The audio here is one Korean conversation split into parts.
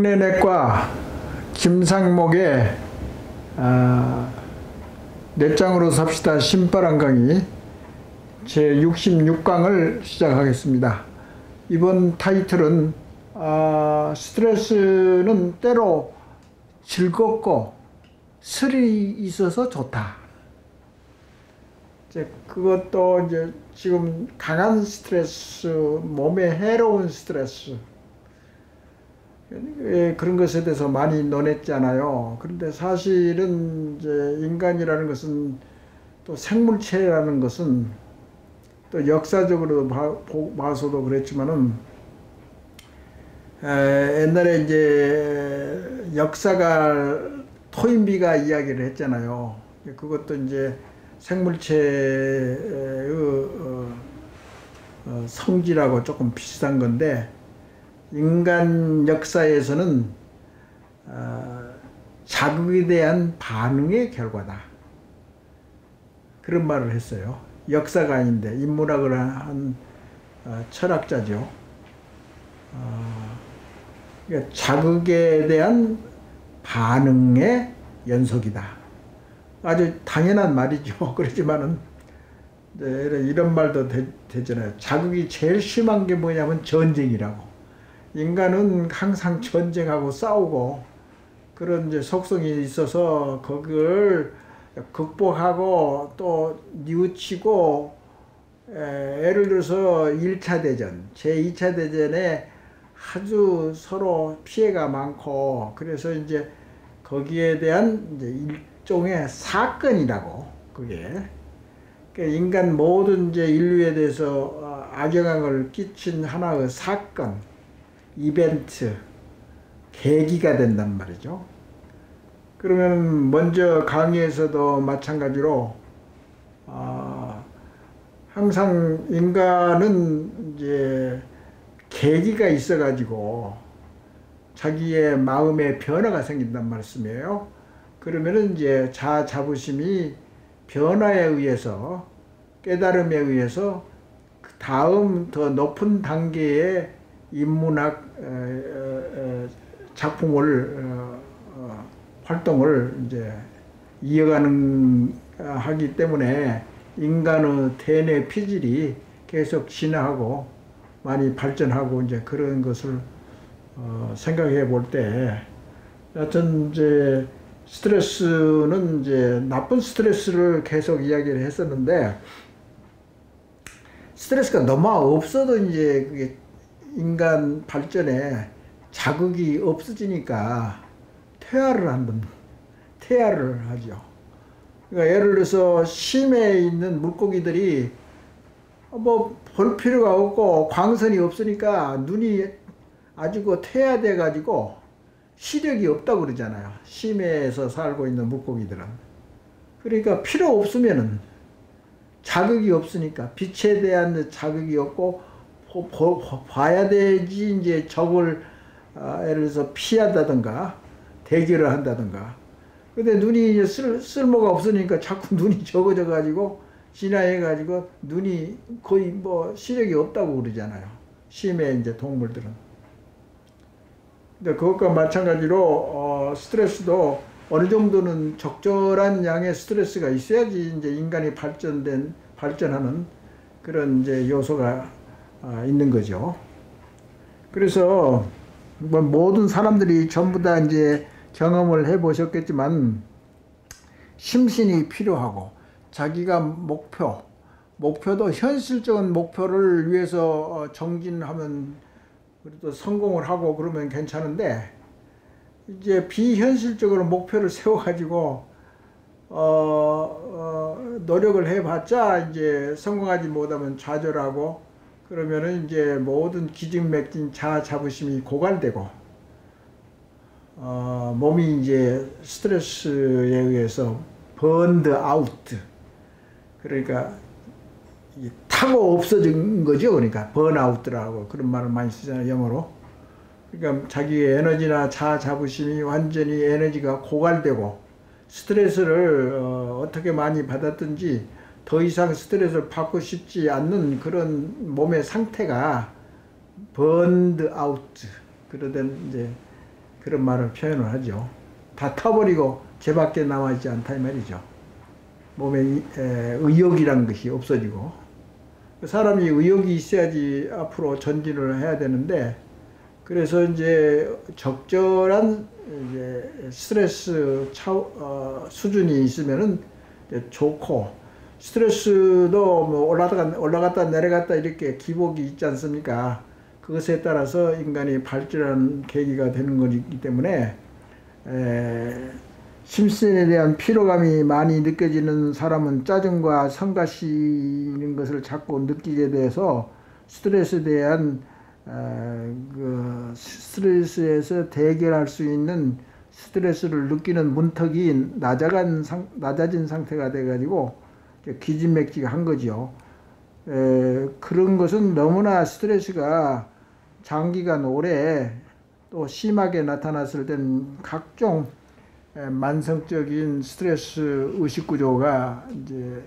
흉내내과 김상목의 넷장으로 삽시다 신바람 강의 제66강을 시작하겠습니다. 이번 타이틀은 스트레스는 때로 즐겁고 스릴이 있어서 좋다. 그것도 이제 지금 강한 스트레스, 몸에 해로운 스트레스, 그런 것에 대해서 많이 논했잖아요. 그런데 사실은 이제 인간이라는 것은, 또 생물체라는 것은, 또 역사적으로 봐서도 그랬지만은, 옛날에 이제 역사가 토인비가 이야기를 했잖아요. 그것도 이제 생물체의 성질하고 조금 비슷한 건데, 인간 역사에서는 자극에 대한 반응의 결과다. 그런 말을 했어요. 역사가 아닌데 인문학을 한 철학자죠. 그러니까 자극에 대한 반응의 연속이다. 아주 당연한 말이죠. 그렇지만은 이런 말도 되잖아요. 자극이 제일 심한 게 뭐냐면 전쟁이라고. 인간은 항상 전쟁하고 싸우고 그런 이제 속성이 있어서 그걸 극복하고 또 뉘우치고, 예를 들어서 1차 대전, 제2차 대전에 아주 서로 피해가 많고, 그래서 이제 거기에 대한 이제 일종의 사건이라고, 그게. 그러니까 인간 모든 이제 인류에 대해서 악영향을 끼친 하나의 사건, 이벤트, 계기가 된단 말이죠. 그러면 먼저 강의에서도 마찬가지로 항상 인간은 이제 계기가 있어가지고 자기의 마음의 변화가 생긴단 말씀이에요. 그러면은 이제 자아 자부심이 변화에 의해서, 깨달음에 의해서 그 다음 더 높은 단계의 인문학 작품을 활동을 이제 이어가는 하기 때문에 인간의 대뇌 피질이 계속 진화하고 많이 발전하고 이제 그런 것을 생각해 볼 때, 여하튼 이제 스트레스는 이제 나쁜 스트레스를 계속 이야기를 했었는데, 스트레스가 너무 없어도 이제 그게 인간 발전에 자극이 없어지니까 퇴화를 하죠. 그러니까 예를 들어서 심해에 있는 물고기들이 뭐 볼 필요가 없고 광선이 없으니까 눈이 아주 퇴화돼 가지고 시력이 없다고 그러잖아요. 심해에서 살고 있는 물고기들은. 그러니까 필요 없으면은, 자극이 없으니까, 빛에 대한 자극이 없고 봐야 되지 이제 적을 예를 들어서 피한다든가 대결을 한다든가. 근데 눈이 이제 쓸모가 없으니까 자꾸 눈이 적어져 가지고 진화해 가지고 눈이 거의 뭐 시력이 없다고 그러잖아요. 심해 이제 동물들은. 근데 그것과 마찬가지로 스트레스도 어느 정도는 적절한 양의 스트레스가 있어야지 이제 인간이 발전하는 그런 이제 요소가 있는 거죠. 그래서 뭐 모든 사람들이 전부 다 이제 경험을 해 보셨겠지만, 심신이 필요하고 자기가 목표도 현실적인 목표를 위해서 정진하면 그래도 성공을 하고 그러면 괜찮은데, 이제 비현실적으로 목표를 세워 가지고 노력을 해봤자 이제 성공하지 못하면 좌절하고, 그러면은 이제 모든 기진맥진 자아 자부심이 고갈되고, 몸이 이제 스트레스에 의해서 번드 아웃, 그러니까 타고 없어진 거죠. 그러니까 번아웃이라고 그런 말을 많이 쓰잖아요, 영어로. 그러니까 자기의 에너지나 자아 자부심이 완전히 에너지가 고갈되고, 스트레스를 어떻게 많이 받았든지 더 이상 스트레스를 받고 싶지 않는 그런 몸의 상태가 번드 아웃, 그러던 이제 그런 말을 표현을 하죠. 다 타버리고 죄밖에 남아있지 않다 이 말이죠. 몸에 의욕이란 것이 없어지고, 사람이 의욕이 있어야지 앞으로 전진을 해야 되는데, 그래서 이제 적절한 이제 스트레스 수준이 있으면은 좋고, 스트레스도 뭐 올라갔다 내려갔다 이렇게 기복이 있지 않습니까? 그것에 따라서 인간이 발전하는 계기가 되는 것이기 때문에, 심신에 대한 피로감이 많이 느껴지는 사람은 짜증과 성가시는 것을 자꾸 느끼게 돼서 스트레스에 대한 그 스트레스에서 대결할 수 있는 스트레스를 느끼는 문턱이 낮아진 상태가 돼가지고 기진맥진한 거죠. 그런 것은 너무나 스트레스가 장기간 오래 또 심하게 나타났을 땐 각종 만성적인 스트레스 의식 구조가 이제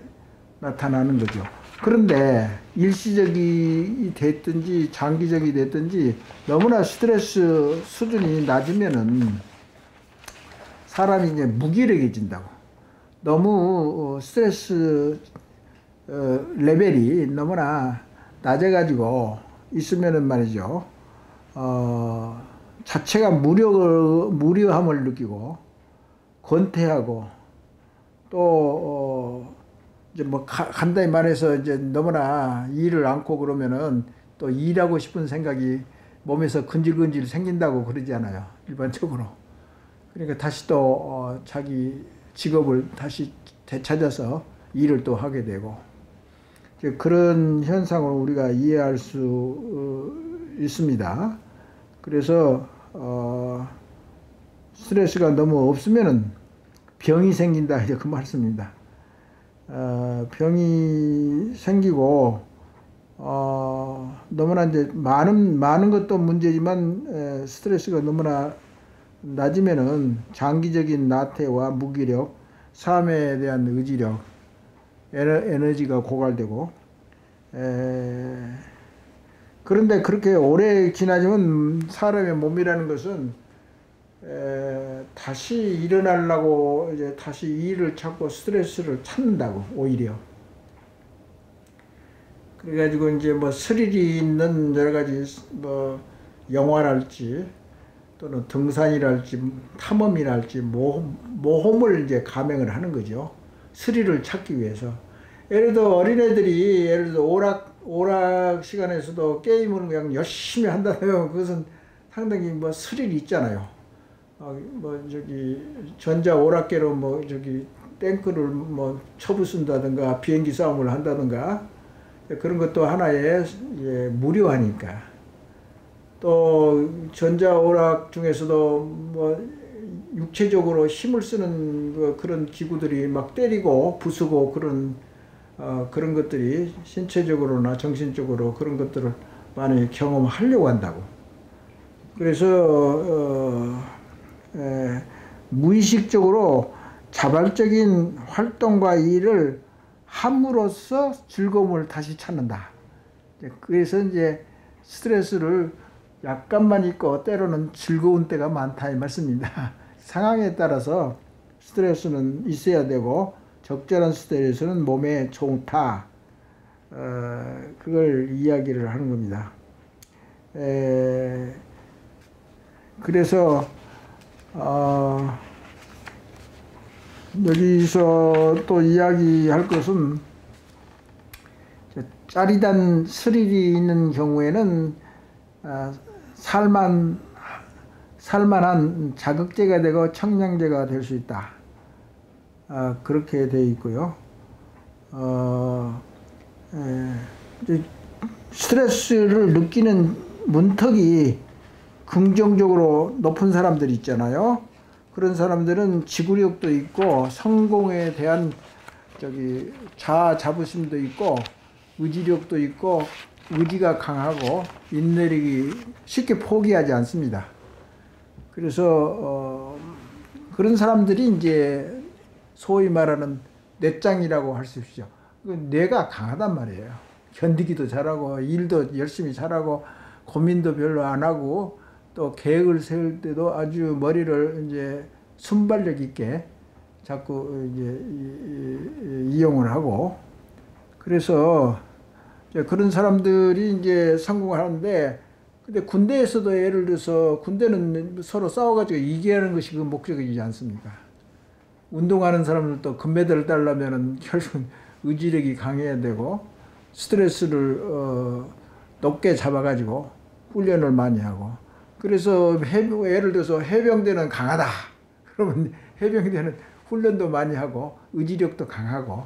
나타나는 거죠. 그런데 일시적이 됐든지 장기적이 됐든지 너무나 스트레스 수준이 낮으면은 사람이 이제 무기력해진다고. 너무 스트레스 레벨이 너무나 낮아가지고 있으면은 말이죠. 자체가 무료함을 느끼고 권태하고 또 이제 뭐 간단히 말해서 이제 너무나 일을 않고 그러면은 또 일하고 싶은 생각이 몸에서 근질근질 생긴다고 그러잖아요, 일반적으로. 그러니까 다시 또 자기 직업을 다시 되찾아서 일을 또 하게 되고, 그런 현상을 우리가 이해할 수 있습니다. 그래서 스트레스가 너무 없으면은 병이 생긴다, 이제 그 말씀입니다. 병이 생기고 너무나 이제 많은 것도 문제지만 스트레스가 너무나 낮으면은 장기적인 나태와 무기력, 삶에 대한 의지력, 에너지가 고갈되고, 그런데 그렇게 오래 지나면 사람의 몸이라는 것은 다시 일어나려고 이제 다시 일을 찾고 스트레스를 찾는다고, 오히려. 그래가지고 이제 뭐 스릴이 있는 여러 가지 뭐 영화랄지 또는 등산이랄지 탐험이랄지 모험을 이제 감행을 하는 거죠. 스릴을 찾기 위해서. 예를 들어 어린애들이 예를 들어 오락 시간에서도 게임을 그냥 열심히 한다면 그것은 상당히 뭐 스릴이 있잖아요. 뭐 저기 전자 오락계로 뭐 저기 탱크를 뭐 쳐부순다든가 비행기 싸움을 한다든가 그런 것도 하나의 무료하니까. 또 전자 오락 중에서도 뭐 육체적으로 힘을 쓰는 그런 기구들이 막 때리고 부수고 그런 것들이 신체적으로나 정신적으로 그런 것들을 많이 경험하려고 한다고. 그래서 무의식적으로 자발적인 활동과 일을 함으로써 즐거움을 다시 찾는다. 그래서 이제 스트레스를 약간만 있고 때로는 즐거운 때가 많다 이 말씀입니다. 상황에 따라서 스트레스는 있어야 되고 적절한 스트레스는 몸에 좋다. 그걸 이야기를 하는 겁니다. 그래서 여기서 또 이야기할 것은 짜릿한 스릴이 있는 경우에는 살만한 자극제가 되고 청량제가 될 수 있다. 그렇게 되어 있고요. 스트레스를 느끼는 문턱이 긍정적으로 높은 사람들 있잖아요. 그런 사람들은 지구력도 있고 성공에 대한 자아 자부심도 있고 의지력도 있고 의지가 강하고 인내력이 쉽게 포기하지 않습니다. 그래서 그런 사람들이 이제 소위 말하는 뇌짱이라고 할 수 있죠. 뇌가 강하단 말이에요. 견디기도 잘하고 일도 열심히 잘하고 고민도 별로 안 하고 또 계획을 세울 때도 아주 머리를 이제 순발력 있게 자꾸 이제 이용을 하고, 그래서 이제 그런 사람들이 이제 성공을 하는데, 근데 군대에서도 예를 들어서 군대는 서로 싸워가지고 이기는 것이 그 목적이지 않습니까? 운동하는 사람들도 금메달을 따려면은 결국은 의지력이 강해야 되고 스트레스를 높게 잡아가지고 훈련을 많이 하고, 그래서 예를 들어서 해병대는 강하다 그러면 해병대는 훈련도 많이 하고 의지력도 강하고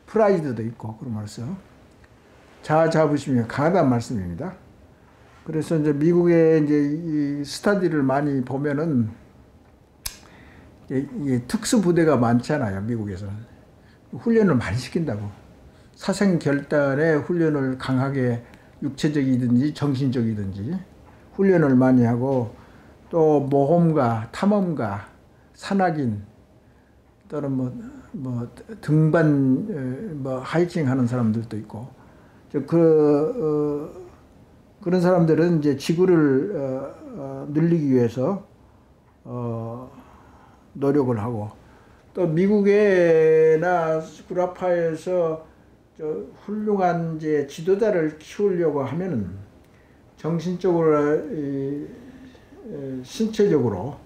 프라이드도 있고, 그러면서 자부심이 강하다는 말씀입니다. 그래서 이제 미국의 이제 이 스타디를 많이 보면은 이게 특수부대가 많잖아요. 미국에서는 훈련을 많이 시킨다고. 사생결단의 훈련을 강하게 육체적이든지 정신적이든지 훈련을 많이 하고, 또 모험가, 탐험가, 산악인, 또는 뭐 등반 하이킹 하는 사람들도 있고, 그런 사람들은 이제 지구를 늘리기 위해서 노력을 하고, 또 미국에나 구라파에서 훌륭한 이제 지도자를 키우려고 하면은 정신적으로 신체적으로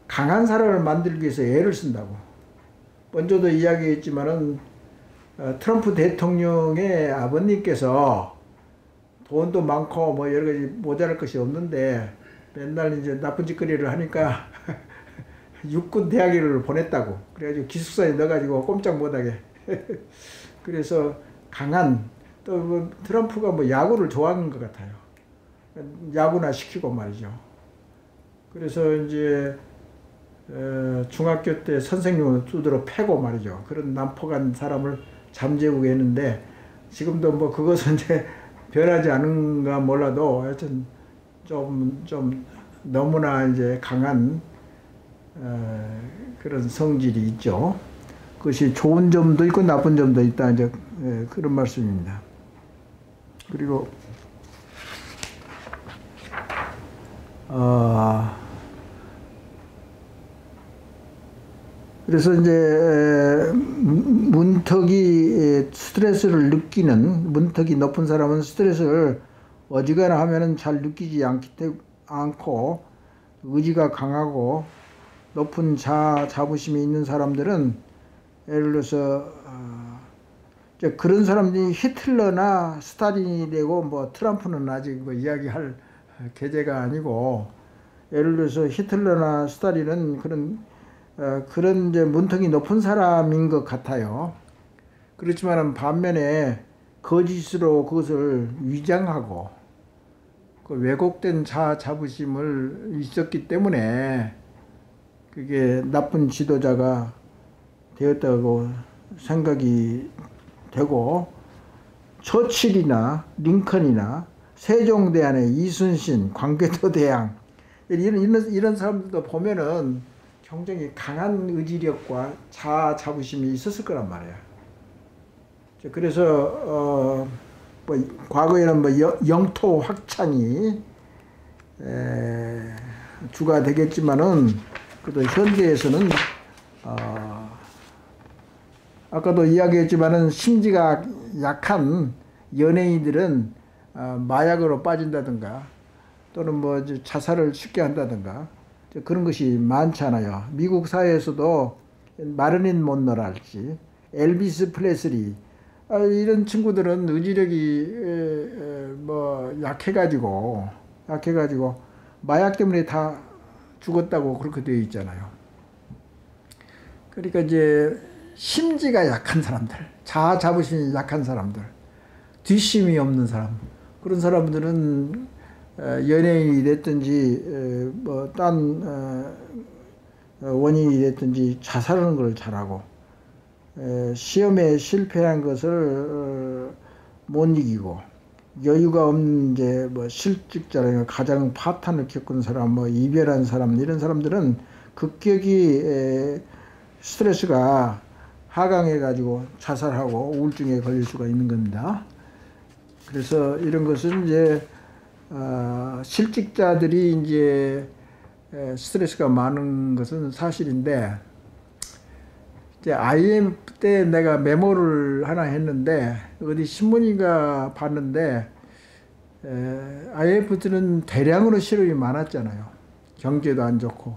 강한 사람을 만들기 위해서 애를 쓴다고. 먼저도 이야기했지만은 트럼프 대통령의 아버님께서 돈도 많고 뭐 여러 가지 모자랄 것이 없는데 맨날 이제 나쁜 짓거리를 하니까 육군 대학교를 보냈다고. 그래가지고 기숙사에 넣어가지고 꼼짝 못하게. 그래서 강한, 또 트럼프가 뭐 야구를 좋아하는 것 같아요. 야구나 시키고 말이죠. 그래서 이제 중학교 때 선생님을 두드러 패고 말이죠. 그런 난폭한 사람을 잠재우고 했는데, 지금도 뭐 그것은 이제 변하지 않은가 몰라도 하여튼 좀 너무나 이제 강한 그런 성질이 있죠. 그것이 좋은 점도 있고 나쁜 점도 있다, 이제 그런 말씀입니다. 그리고 그래서 이제 문턱이 스트레스를 느끼는, 문턱이 높은 사람은 스트레스를 어지간하 하면은 잘 느끼지 않고 의지가 강하고 높은 자부심이 있는 사람들은, 예를 들어서 그런 사람들이 히틀러나 스탈린이 되고 뭐 트럼프는 아직 뭐 이야기할 계제가 아니고, 예를 들어서 히틀러나 스탈린은 그런 이제 문턱이 높은 사람인 것 같아요. 그렇지만은 반면에 거짓으로 그것을 위장하고 그 왜곡된 자부심을 있었기 때문에 그게 나쁜 지도자가 되었다고 생각이 되고, 처칠이나 링컨이나 세종대왕의 이순신, 광개토 대왕 이런 사람들도 보면은 굉장히 강한 의지력과 자부심이 있었을 거란 말이야. 그래서 뭐 과거에는 뭐 영토 확장이 주가 되겠지만은, 그래도 현대에서는 아까도 이야기했지만은 심지가 약한 연예인들은 마약으로 빠진다든가 또는 뭐 자살을 쉽게 한다든가 그런 것이 많잖아요. 미국 사회에서도 마릴린 먼로랄지 엘비스 프레슬리 이런 친구들은 의지력이 뭐 약해가지고 마약 때문에 다 죽었다고 그렇게 되어 있잖아요. 그러니까 이제 심지가 약한 사람들, 자부심이 약한 사람들, 뒷심이 없는 사람, 그런 사람들은 연예인이 됐든지 뭐 딴 원인이 됐든지 자살하는 걸 잘하고, 시험에 실패한 것을 못 이기고, 여유가 없는 이제 뭐 실직자라든가 가장 파탄을 겪은 사람, 뭐 이별한 사람, 이런 사람들은 급격히 스트레스가 하강해 가지고 자살하고 우울증에 걸릴 수가 있는 겁니다. 그래서 이런 것은 이제 실직자들이 이제 스트레스가 많은 것은 사실인데, 이제 IMF 때 내가 메모를 하나 했는데, 어디 신문인가 봤는데, IMF 때는 대량으로 실업이 많았잖아요. 경제도 안 좋고.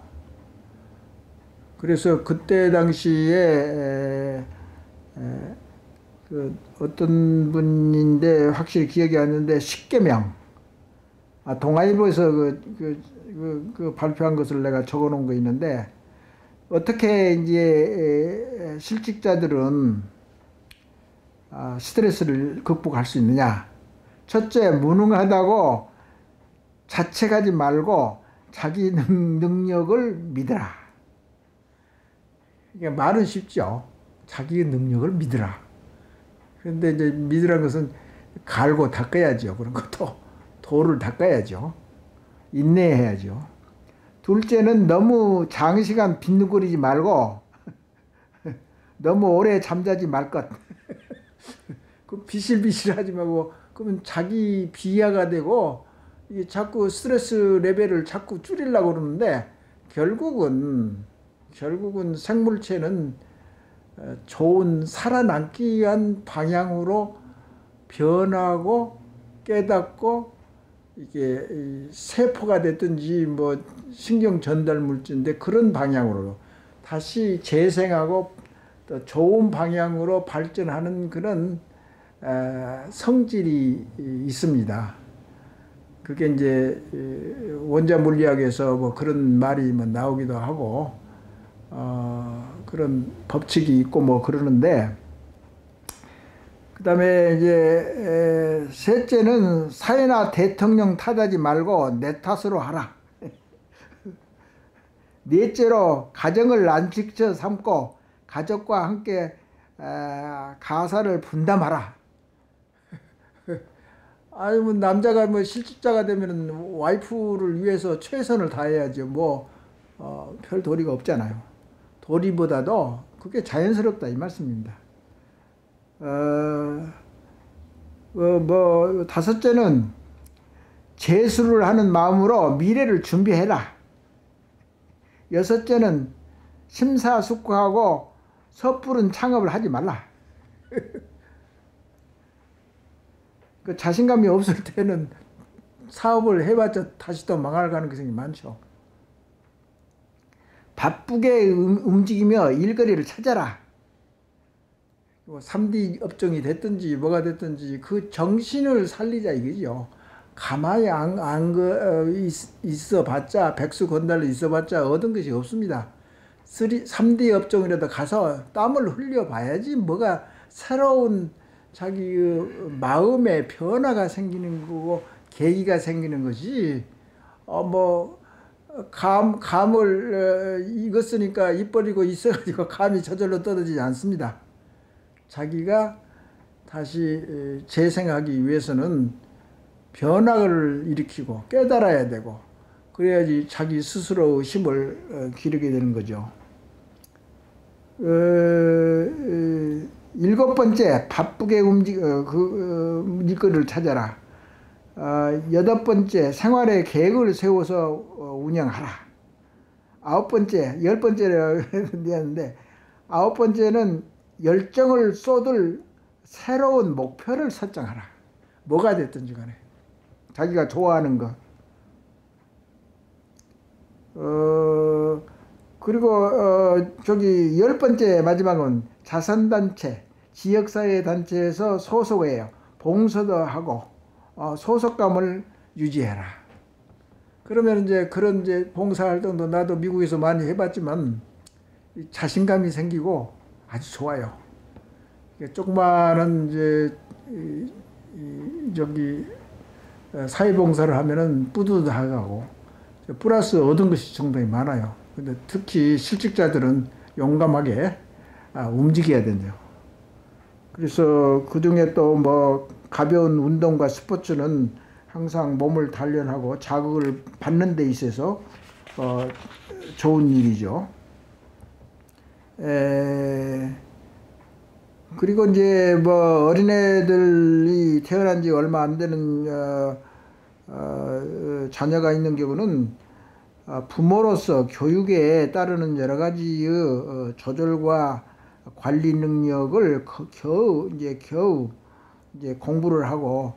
그래서 그때 당시에 그 어떤 분인데 확실히 기억이 안 나는데, 10개명, 동아일보에서 발표한 것을 내가 적어 놓은 거 있는데, 어떻게 이제 실직자들은 스트레스를 극복할 수 있느냐. 첫째, 무능하다고 자책하지 말고 자기 능력을 믿어라. 이게 말은 쉽죠. 자기 능력을 믿으라. 그런데 이제 믿으라는 것은 갈고 닦아야죠. 그런 것도 돌을 닦아야죠. 인내해야죠. 둘째는 너무 장시간 빈둥거리지 말고 너무 오래 잠자지 말 것. 그 비실비실하지 말고, 그러면 자기 비하가 되고 이게 자꾸 스트레스 레벨을 자꾸 줄이려고 그러는데, 결국은 생물체는 좋은 살아남기 위한 방향으로 변하고 깨닫고, 이게 세포가 됐든지 뭐 신경 전달 물질인데 그런 방향으로 다시 재생하고 또 좋은 방향으로 발전하는 그런 성질이 있습니다. 그게 이제 원자 물리학에서 뭐 그런 말이 뭐 나오기도 하고, 그런 법칙이 있고 뭐 그러는데, 그 다음에 이제 셋째는 사회나 대통령 탓하지 말고 내 탓으로 하라. 넷째로 가정을 안식처 삼고 가족과 함께 가사를 분담하라. 아니 뭐 남자가 뭐 실직자가 되면은 와이프를 위해서 최선을 다해야죠. 뭐 별 도리가 없잖아요. 도리보다도 그게 자연스럽다 이 말씀입니다. 다섯째는 재수를 하는 마음으로 미래를 준비해라. 여섯째는 심사숙고하고 섣부른 창업을 하지 말라. 그 자신감이 없을 때는 사업을 해봤자 다시 또 망할 가능성이 많죠. 바쁘게 움직이며 일거리를 찾아라. 3D 업종이 됐든지 뭐가 됐든지 그 정신을 살리자 이거죠. 가만히 있어봤자, 백수 건달로 있어봤자 얻은 것이 없습니다. 3D 업종이라도 가서 땀을 흘려봐야지 뭐가 새로운 자기 마음의 변화가 생기는 거고 계기가 생기는 것이, 감을 익었으니까 입 벌리고 있어가지고 감이 저절로 떨어지지 않습니다. 자기가 다시 재생하기 위해서는 변화를 일으키고 깨달아야 되고, 그래야지 자기 스스로 힘을 기르게 되는 거죠. 일곱 번째, 바쁘게 일거리를 찾아라. 여덟 번째, 생활의 계획을 세워서 운영하라. 아홉 번째, 열 번째라고 했는데, 아홉 번째는 열정을 쏟을 새로운 목표를 설정하라. 뭐가 됐든지 간에 자기가 좋아하는 거. 그리고 열 번째 마지막은 자선단체, 지역사회단체에서 소속해요. 봉사도 하고 소속감을 유지해라. 그러면 이제 그런 이제 봉사활동도 나도 미국에서 많이 해봤지만 자신감이 생기고 아주 좋아요. 조그마한 이제 사회봉사를 하면은 뿌듯하고 플러스 얻은 것이 상당히 많아요. 근데 특히 실직자들은 용감하게 움직여야 된대요. 그래서 그 중에 또 뭐 가벼운 운동과 스포츠는 항상 몸을 단련하고 자극을 받는 데 있어서 좋은 일이죠. 그리고 이제 뭐 어린애들이 태어난 지 얼마 안 되는 자녀가 있는 경우는 부모로서 교육에 따르는 여러 가지의 조절과 관리 능력을 겨우 이제 공부를 하고,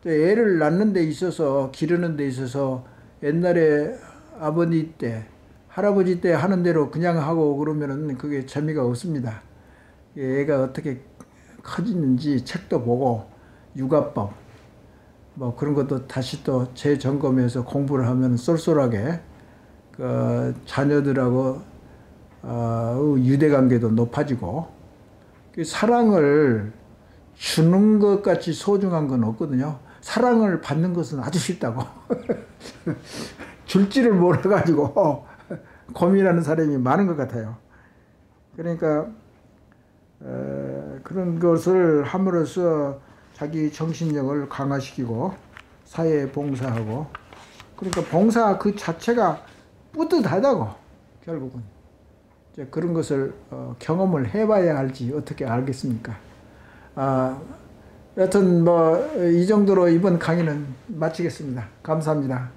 또 애를 낳는 데 있어서, 기르는 데 있어서 옛날에 아버지 때, 할아버지 때 하는 대로 그냥 하고 그러면은 그게 재미가 없습니다. 애가 어떻게 커지는지 책도 보고, 육아법 뭐 그런 것도 다시 또 재점검해서 공부를 하면 쏠쏠하게 그 자녀들하고 유대관계도 높아지고, 그 사랑을 주는 것 같이 소중한 건 없거든요. 사랑을 받는 것은 아주 쉽다고. 줄지를 몰라가지고 고민하는 사람이 많은 것 같아요. 그러니까 그런 것을 함으로써 자기 정신력을 강화시키고 사회에 봉사하고, 그러니까 봉사 그 자체가 뿌듯하다고. 결국은 이제 그런 것을 경험을 해봐야 알지 어떻게 알겠습니까? 여튼 뭐 이 정도로 이번 강의는 마치겠습니다. 감사합니다.